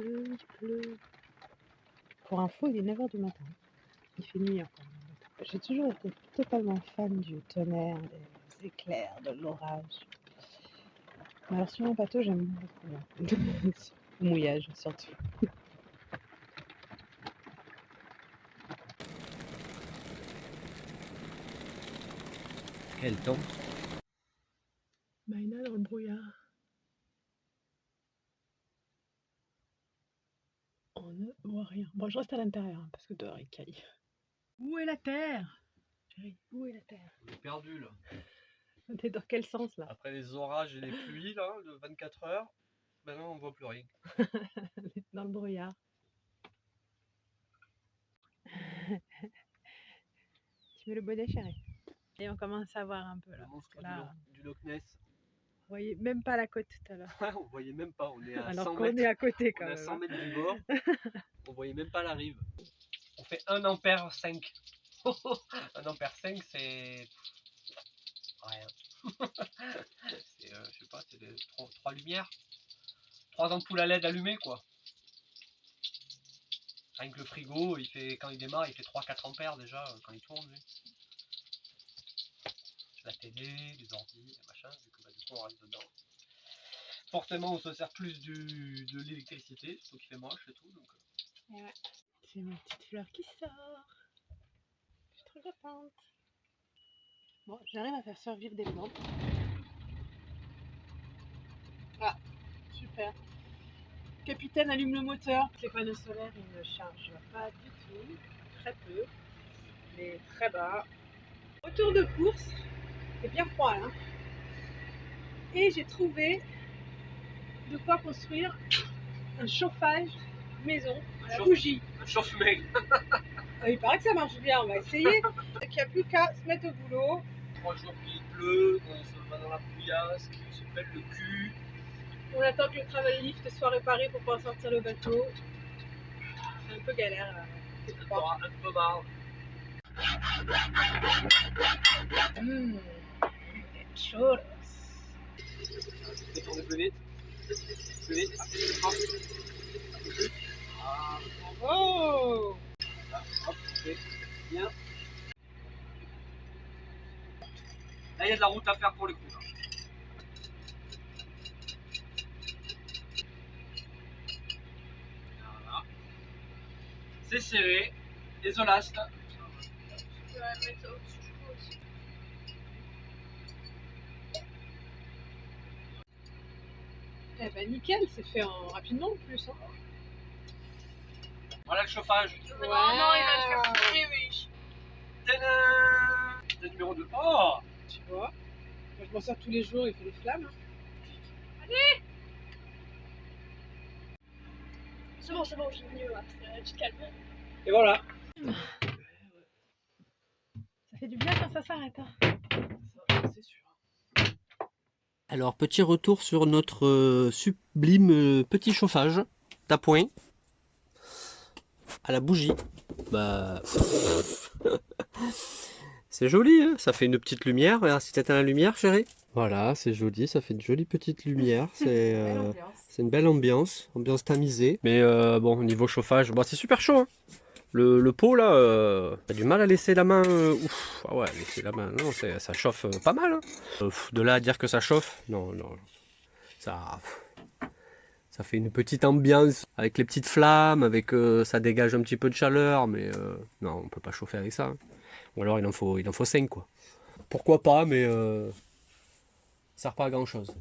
il pleut. Pour info, il est 9 h du matin. Il fait nuit encore. J'ai toujours été totalement fan du tonnerre, des éclairs, de l'orage. Mais alors sur un bateau, j'aime beaucoup. Le mouillage surtout. Quel temps? Maïna dans le brouillard. On ne voit rien. Bon, je reste à l'intérieur hein, parce que dehors il caille. Où est la terre? Chérie, où est la terre? On est perdu là. T'es dans quel sens là? Après les orages et les pluies là, de 24 heures, maintenant on voit plus rien. Dans le brouillard. Tu veux le bonnet, chérie? Et on commence à voir un peu là. Le monstre Là, du Loch Ness. on voyait même pas la côte tout à l'heure. On voyait même pas, on est à Alors 100 qu'on mètres. est à côté quand On est à même. 100 mètres du bord. On voyait même pas la rive. On fait 1 ampère 5. 1 ampère 5 c'est rien. C'est je sais pas, c'est 3 lumières. 3 ampoules à LED allumées quoi. Rien que le frigo, il fait, quand il démarre, il fait 3-4 ampères déjà quand il tourne. Lui. La télé, les ordi, les machins, vu que du coup on reste dedans. Forcément on se sert plus de l'électricité, surtout qu'il fait moche et tout. Donc... Et ouais. C'est ma petite fleur qui sort. Je suis trop contente. Bon, j'arrive à faire survivre des plantes. Ah, super. Capitaine allume le moteur. Les panneaux solaires, ils ne chargent pas du tout. Très peu. Mais très bas. Retour de course. C'est bien froid là. Et j'ai trouvé de quoi construire un chauffage maison à la bougie. Un chauffe-main. Il paraît que ça marche bien, on va essayer. Donc il n'y a plus qu'à se mettre au boulot. 3 jours qu'il pleut, on se va dans la bouillasse, qui se pèle le cul. On attend que le travail lift soit réparé pour pouvoir sortir le bateau. C'est un peu galère là. On aura un peu marre. Chouros. Je vais tourner plus vite. Plus vite. Ah, Bravo. hop, ok. Bien. Là, il y a de la route à faire pour les coups. Voilà. C'est serré. Les olastes. Je vais mettre ça au-dessus du cou aussi. Eh ben nickel, c'est fait rapidement en plus. Hein. Voilà le chauffage. Ouais. Non, il va le faire couper, oui. Tadam! Le numéro 2. Oh! Tu vois. Moi, je m'en sers tous les jours, il fait des flammes. Hein. Allez! C'est bon, j'ai mieux là. Tu te calmes. Et voilà. Ça fait du bien quand ça s'arrête. Hein. C'est sûr. Alors, petit retour sur notre sublime petit chauffage d'appoint à la bougie. Bah, c'est joli, hein, ça fait une petite lumière. Regarde si t'éteins la lumière, chérie. Voilà, c'est joli, ça fait une jolie petite lumière. C'est une belle ambiance, ambiance tamisée. Mais bon, au niveau chauffage, bon, c'est super chaud. Hein. Le pot là, t'as du mal à laisser la main. Ouf, ah ouais, laisser la main, non, ça chauffe pas mal. Hein. De là à dire que ça chauffe, non, non. Ça fait une petite ambiance avec les petites flammes, avec ça dégage un petit peu de chaleur, mais non, on peut pas chauffer avec ça. Hein. Ou alors il en faut 5 quoi. Pourquoi pas, mais ça sert pas à grand chose.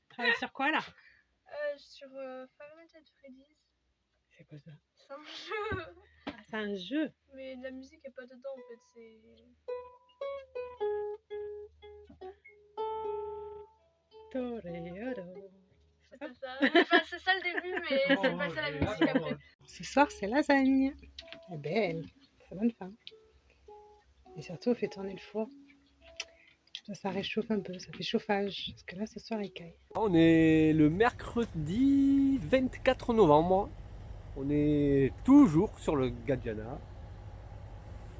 Travaille sur quoi là? Sur Five Nights at Freddy's. C'est quoi ça? C'est un jeu. Ah, c'est un jeu. Mais la musique est pas dedans en fait. C'est. Toreador. C'est pas ça. Enfin, c'est ça le début, mais c'est pas ça la musique après. Ce soir, c'est lasagne. Elle est belle. Ça donne faim. Et surtout, on fait tourner le four. Ça réchauffe un peu, ça fait chauffage. Parce que là, ce soir, il caille. On est le mercredi 24 novembre. On est toujours sur le Gadiana.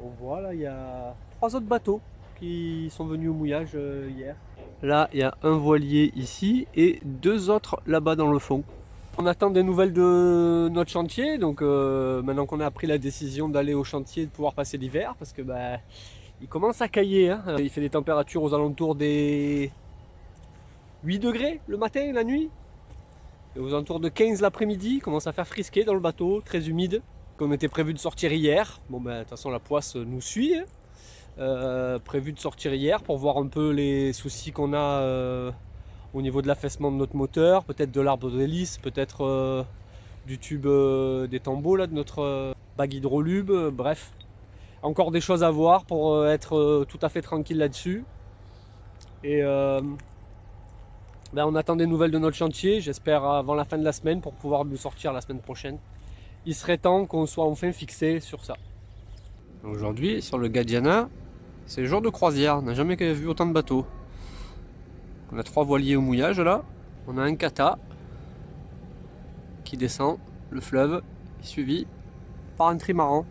On voit là, il y a 3 autres bateaux qui sont venus au mouillage hier. Là, il y a un voilier ici et 2 autres là-bas dans le fond. On attend des nouvelles de notre chantier, donc maintenant qu'on a pris la décision d'aller au chantier, de pouvoir passer l'hiver, parce que bah, il commence à cailler. Hein. Il fait des températures aux alentours des 8 degrés le matin et la nuit. Et aux alentours de 15 l'après-midi, il commence à faire frisquer dans le bateau, très humide. On était prévu de sortir hier. Bon ben de toute façon la poisse nous suit. Hein. Prévu de sortir hier pour voir un peu les soucis qu'on a au niveau de l'affaissement de notre moteur, peut-être de l'arbre d'hélice, peut-être du tube des tambours là, de notre bague hydrolube, bref. Encore des choses à voir pour être tout à fait tranquille là-dessus. Et ben, on attend des nouvelles de notre chantier, j'espère avant la fin de la semaine pour pouvoir le sortir la semaine prochaine. Il serait temps qu'on soit enfin fixé sur ça. Aujourd'hui, sur le Gadiana, c'est le jour de croisière, on n'a jamais vu autant de bateaux. On a 3 voiliers au mouillage là, on a un kata qui descend le fleuve, suivi par un trimaran.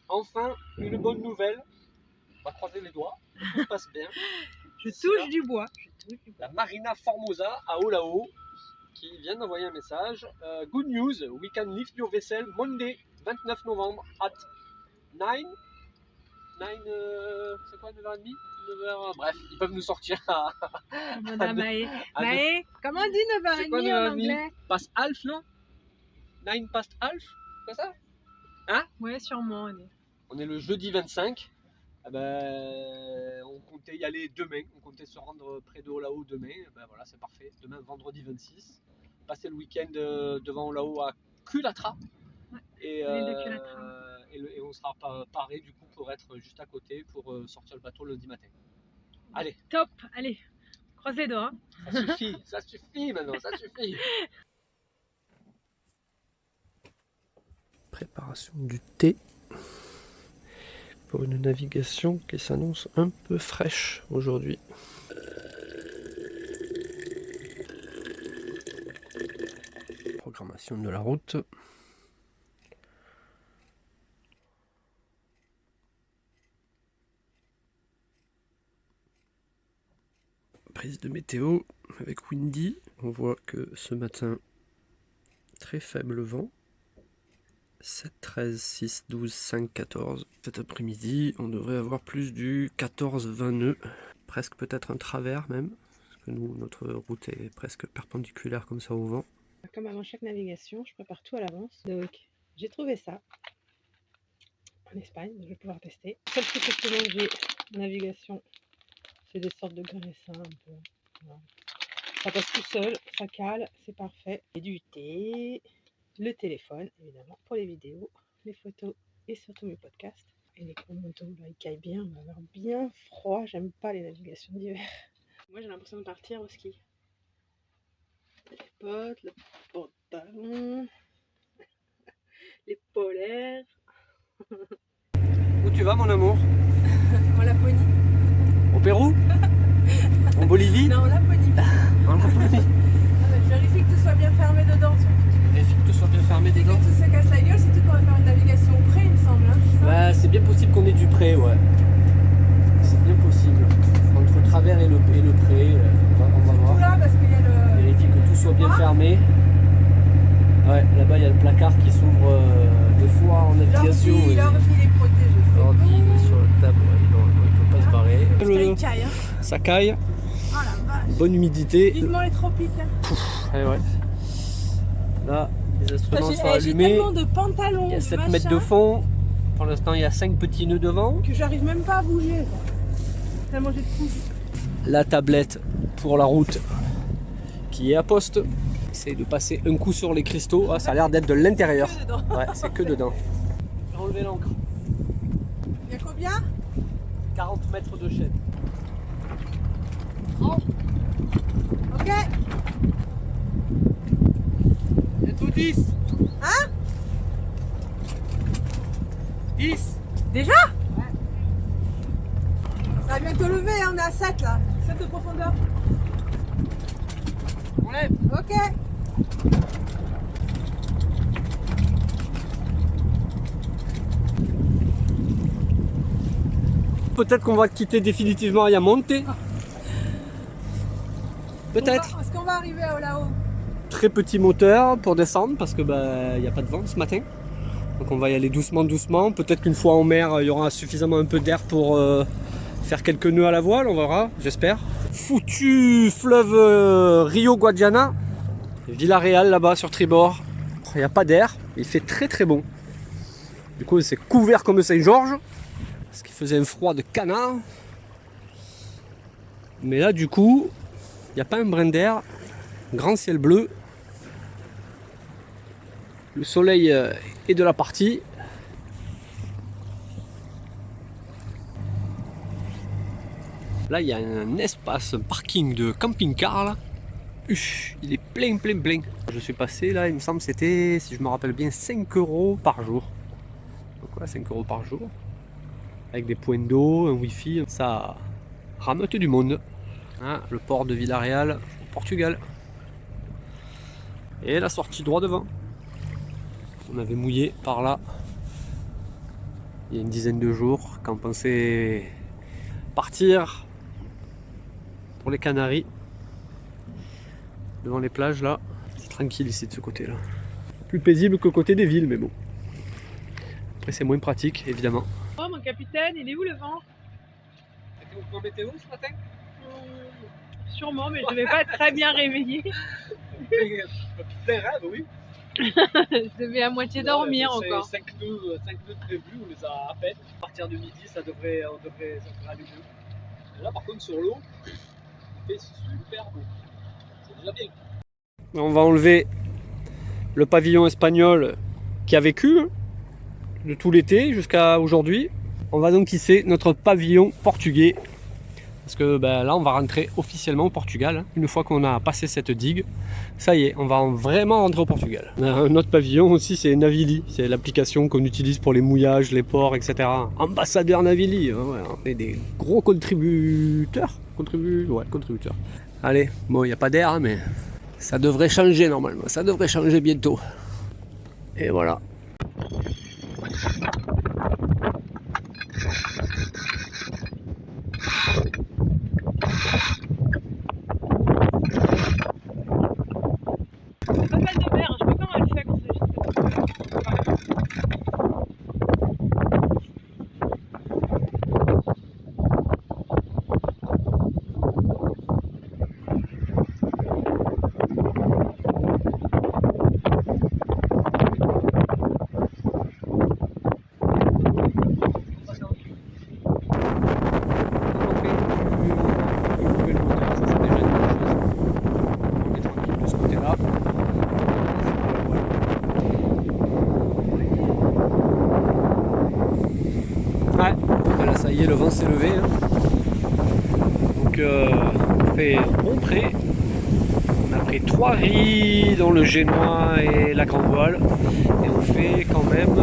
Enfin, une bonne nouvelle. On va croiser les doigts. Tout se passe bien. Je touche du bois. La Marina Formosa à Olao qui vient d'envoyer un message. Good news, we can lift your vessel Monday, 29 novembre at 9. C'est quoi, 9h30 9h, bref, ils peuvent nous sortir à. Madame Maë. Maë, comment on dit 9h30 en anglais? Past half, non? 9 past half? C'est ça? Ouais, sûrement. On est le jeudi 25. Eh ben, on comptait y aller demain. On comptait se rendre près de Olao demain. Eh ben, voilà, c'est parfait. Demain, vendredi 26. Passer le week-end devant Olao à Culatra. Ouais, et, l'île de Culatra. Et on sera paré du coup pour être juste à côté pour sortir le bateau lundi matin. Allez. Top, allez, croise les doigts. Ça suffit maintenant, ça suffit. Préparation du thé pour une navigation qui s'annonce un peu fraîche aujourd'hui. Programmation de la route. Prise de météo avec Windy. On voit que ce matin, très faible vent. 7, 13, 6, 12, 5, 14. Cet après-midi, on devrait avoir plus du 14, 20 nœuds. Presque peut-être un travers même. Parce que nous, notre route est presque perpendiculaire comme ça au vent. Comme avant chaque navigation, je prépare tout à l'avance. Donc, j'ai trouvé ça en Espagne. Je vais pouvoir tester. Le seul truc que j'ai en navigation, c'est des sortes de graissins un peu. Voilà. Ça passe tout seul, ça cale, c'est parfait. Et du thé. Le téléphone, évidemment, pour les vidéos, les photos et surtout mes podcasts. Et les gros manteaux, là, ils caillent bien, on va avoir bien froid. J'aime pas les navigations d'hiver. Moi, j'ai l'impression de partir au ski. Les potes, le pantalon, les polaires. Où tu vas, mon amour? En Laponie. Au Pérou? En Bolivie? Non, en Laponie. En Laponie. Vérifie que tout soit bien fermé dedans. Vérifie que tout soit bien fermé Dès que dedans. tout se casse la gueule, c'est tout pour faire une navigation au près, il me semble. Hein, c'est ça? Bah, c'est bien possible qu'on ait du pré, ouais. C'est bien possible. Entre le travers et le pré, on va voir. Tout là, parce qu'il y a le... Vérifier que tout soit bien fermé. Ouais, là-bas il y a le placard qui s'ouvre des fois en navigation. L'ordi, il est protégé. L'ordi il est sur la table, ouais, il peut pas se barrer. Il caille, hein. Ça caille, Oh la vache. bonne humidité. Vivement les tropiques. Hein. Ouais. Là, les instruments sont J'ai allumés. tellement de pantalons, Il y a de 7 machin, mètres de fond. Pour l'instant, il y a 5 petits nœuds devant. que j'arrive même pas à bouger. Quoi. Tellement j'ai de coups. La tablette pour la route qui est à poste. Essaye de passer un coup sur les cristaux. Ah, ça a l'air d'être de l'intérieur. Ouais, c'est que dedans. J'ai enlevé l'encre. Il y a combien? 40 mètres de chaîne. Oh. Ok. 10. Hein? 10. Déjà? Ouais. Ça va bientôt lever, hein, on est à 7 là. 7 de profondeur. On lève. Ok. Peut-être qu'on va quitter définitivement Ayamonte. Peut-être. Est-ce qu'on va arriver là-haut? Très petit moteur pour descendre parce que il n'y a pas de vent ce matin. Donc on va y aller doucement doucement. Peut-être qu'une fois en mer, il y aura suffisamment un peu d'air pour faire quelques nœuds à la voile, on verra, j'espère. Foutu fleuve Rio Guadiana. Villarreal là-bas sur tribord. Il n'y a pas d'air, il fait très très bon. Du coup c'est couvert comme Saint-Georges. Parce qu'il faisait un froid de canard. Mais là du coup, il n'y a pas un brin d'air. Grand ciel bleu. Le soleil est de la partie. Là, il y a un espace, un parking de camping-car. Là. Il est plein, plein, plein. Je suis passé là, il me semble c'était, si je me rappelle bien, 5 € par jour. Donc voilà, 5 € par jour. Avec des points d'eau, un wifi. Ça rameute du monde. Hein, le port de Villarreal, au Portugal. Et la sortie droit devant. On avait mouillé par là il y a une dizaine de jours quand on pensait partir pour les Canaries. Devant les plages là, c'est tranquille ici de ce côté là. Plus paisible que côté des villes, mais bon. Après c'est moins pratique évidemment. Oh mon capitaine, il est où le vent? C'était au point météo ce matin? Sûrement, mais je ne vais pas être très bien réveillée. Plein rêve, oui. Je devais à moitié dormir encore. 5 nœuds prévus, on les a à peine. À partir de midi, ça devrait aller mieux. Et là, par contre, sur l'eau, il fait super beau. C'est déjà bien. On va enlever le pavillon espagnol qui a vécu de tout l'été jusqu'à aujourd'hui. On va donc hisser notre pavillon portugais. Parce que là, on va rentrer officiellement au Portugal. Une fois qu'on a passé cette digue, ça y est, on va vraiment rentrer au Portugal. Un autre pavillon aussi, c'est Navili. C'est l'application qu'on utilise pour les mouillages, les ports, etc. Ambassadeur Navili. Ouais, on est des gros contributeurs. Contributeurs. Allez, bon, il n'y a pas d'air, mais ça devrait changer normalement. Ça devrait changer bientôt. Et voilà. Pas mal de mer, je sais pas comment elle fait quand ça Ouais, voilà, ça y est, le vent s'est levé. Hein. Donc on fait bon prêt. On a pris 3 riz dans le génois et la grande voile. Et on fait quand même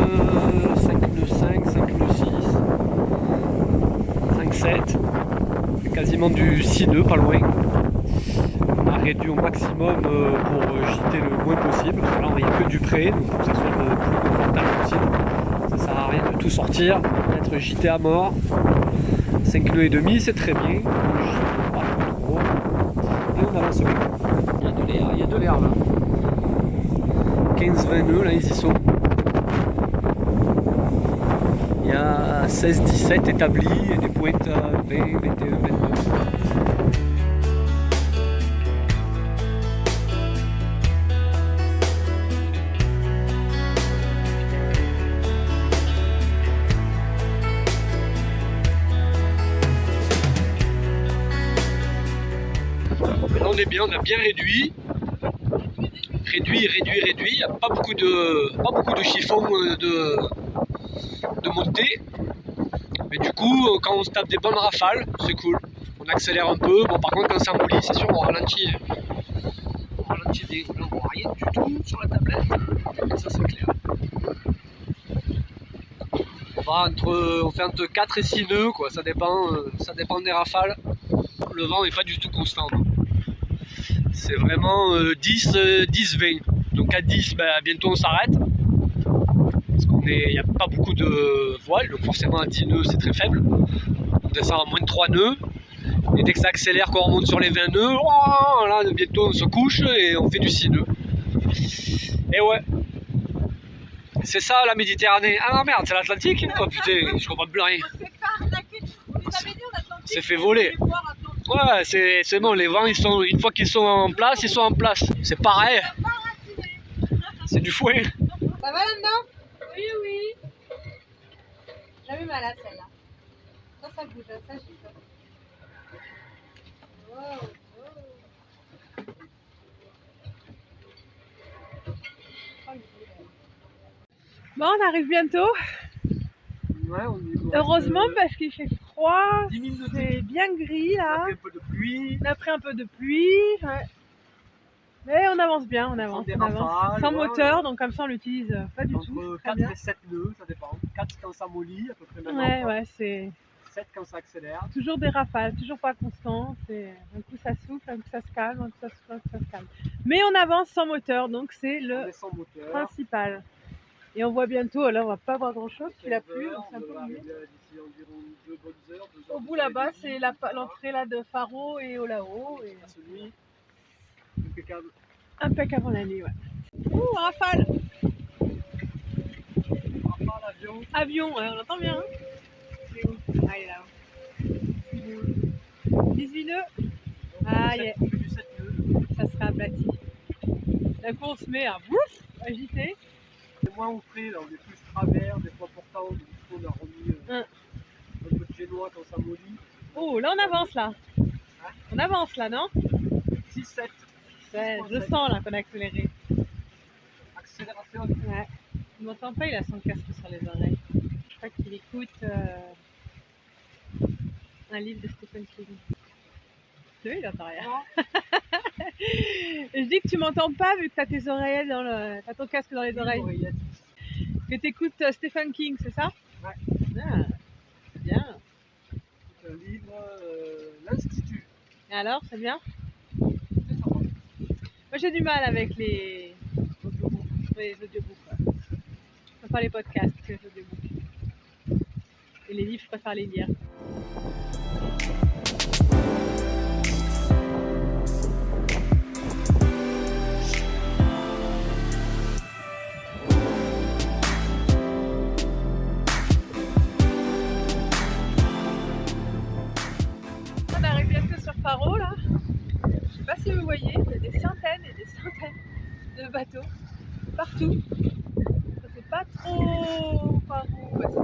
5 nœuds 5, 5 nœuds 6, 5, 7. C'est quasiment du 6 nœuds, pas loin. On a réduit au maximum pour gîter le moins possible. Parce que là on n'y a que du prêt, donc pour que ça soit le plus confortable possible. Ça sert à rien de tout sortir, d'être gîté à mort. 5 nœuds et demi, c'est très bien. Pas trop. Et on avance bien. Il y a de l'air là. 15-20 nœuds, là ils y sont. Il y a 16-17 établis et des pointes à 20, 21, 22. Là on est bien, on a bien réduit. Réduit. Il n'y a pas beaucoup de chiffons de montée. Mais du coup, quand on se tape des bonnes rafales, c'est cool. On accélère un peu. Bon, par contre, quand ça emboulit, c'est sûr, on ralentit. ralenti, on voit rien du tout sur la tablette, ça c'est clair. On fait entre 4 et 6 nœuds, quoi. Ça dépend des rafales. Le vent n'est pas du tout constant. C'est vraiment 10-20. Donc à 10, bientôt on s'arrête. Parce qu'il n'y a pas beaucoup de voiles, donc forcément à 10 nœuds c'est très faible. On descend à moins de 3 nœuds. Et dès que ça accélère, quand on remonte sur les 20 nœuds, là bientôt on se couche et on fait du 6 nœuds. Et ouais. C'est ça la Méditerranée. Ah non merde, c'est l'Atlantique. Oh putain, je comprends plus rien. C'est fait voler. Ouais, c'est bon, les vents, une fois qu'ils sont en place, ils sont en place. C'est pareil. C'est du fouet. Ça va là-dedans? Oui, oui. J'avais malade celle-là. Ça bouge, ça j'y peux. Wow. Bon, on arrive bientôt. Ouais, Heureusement parce qu'il fait froid, c'est bien gris là. On a pris un peu de pluie. On a pris un peu de pluie. Ouais. Mais on avance bien, on avance. Rafales, sans moteur, donc comme ça on l'utilise pas du tout. Entre 4 et 7 nœuds, ça dépend. 4 quand ça mollit, à peu près maintenant. Ouais, c'est 7 quand ça accélère. toujours des rafales, toujours pas constant. Un coup ça souffle, un coup ça se calme, un coup ça souffle, un coup ça se calme. Mais on avance sans moteur, donc c'est le principal. Et on voit bientôt, là on va pas voir grand chose, il a plu, donc c'est un peu mieux. Au bout là-bas, c'est l'entrée là de Faro et Olao. Et impeccable en année, ouais. Ouh, rafale! Rafale, avion, ouais, on entend bien. Hein, c'est où? Ah, il est là. 18 nœuds. Ah, yeah. Ça sera aplati. D'un coup, on se met à agiter. C'est moins ancré, là, on est plus travers, des fois portant, du coup on a remis un peu de génois quand ça mollit. Oh, là on avance là. On avance là, non? 6-7. Ouais, je sens là qu'on a accéléré. Accélération. Ouais. Il m'entend pas, il a son casque sur les oreilles. Je crois qu'il écoute un livre de Stephen King. Tu vois, il entend rien. Je dis que tu m'entends pas vu que t'as tes oreillettes t'as ton casque dans les oreilles. Que t'écoutes Stephen King, c'est ça? Ouais. Ah, c'est bien. C'est un livre, l'Institut. Et alors, c'est bien? Moi j'ai du mal avec les audiobooks. Ouais. Je préfère les podcasts que les audiobooks. Et les livres, je préfère les lire. On arrive bientôt sur Faro là. Je sais pas si vous voyez, il y a des centaines et des centaines de bateaux partout. Je sais pas trop par où passer.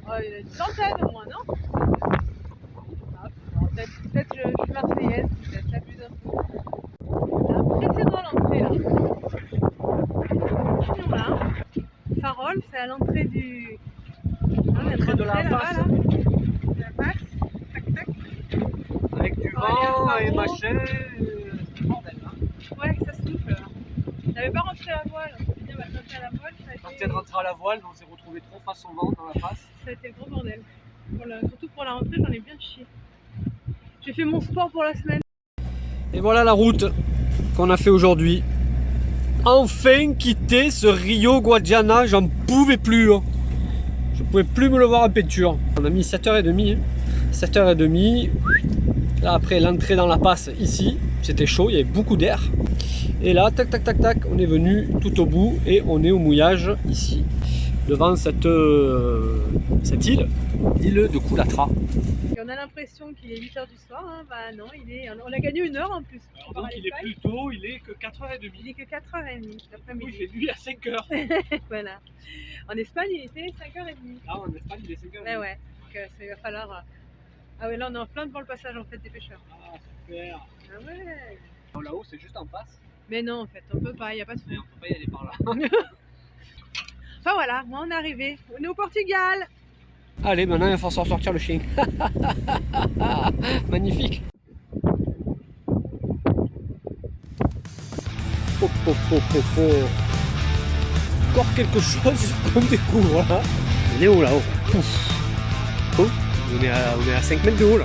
Oh, il y en a une centaine au moins, non? Ah, peut-être je suis marseillaise, peut-être j'abuse un peu. C'est impressionnant l'entrée là. Voilà. Farol, c'est à l'entrée du. L'entrée de la passe. La passe. Tac tac. Avec du vent et machin. C'est bordel là. Ouais, ça souffle. On n'avait pas rentré à la voile. On s'est dit on va rentrer à la voile. On vient de rentrer à la voile, mais on s'est retrouvé trop face au vent dans la face. Ça a été le gros bordel. Surtout pour la rentrée, j'en ai bien chié. J'ai fait mon sport pour la semaine. Et voilà la route qu'on a fait aujourd'hui. Enfin quitter ce Rio Guadiana, j'en pouvais plus. Hein. Je pouvais plus me le voir en peinture. On a mis 7h30. 7h30. Là après l'entrée dans la passe ici, c'était chaud, il y avait beaucoup d'air. Et là, tac tac tac tac, on est venu tout au bout et on est au mouillage ici, devant cette île de Coulatra. Et on a l'impression qu'il est 8h du soir, hein. Bah non, on a gagné 1 heure en plus. Alors donc il est plus tôt, il est que 4h30. Il est que 4h30 l'après-midi. Oui, il fait nuit à 5h. Voilà. En Espagne, il était 5h30. Là en Espagne, il est 5h30. Ouais, ouais. Donc il va falloir. Ah ouais, là on est en plein devant le passage en fait des pêcheurs. Ah super. Ah ouais. Là-haut, c'est juste en face. Mais non, en fait, on peut pas, il n'y a pas de Mais fond. on peut pas y aller par là. Enfin voilà, moi on est arrivé. On est au Portugal. Allez, maintenant il va falloir sortir le chien. Magnifique. Encore quelque chose qu'on découvre là. Il est où là-haut? On est à 5 mètres de haut là.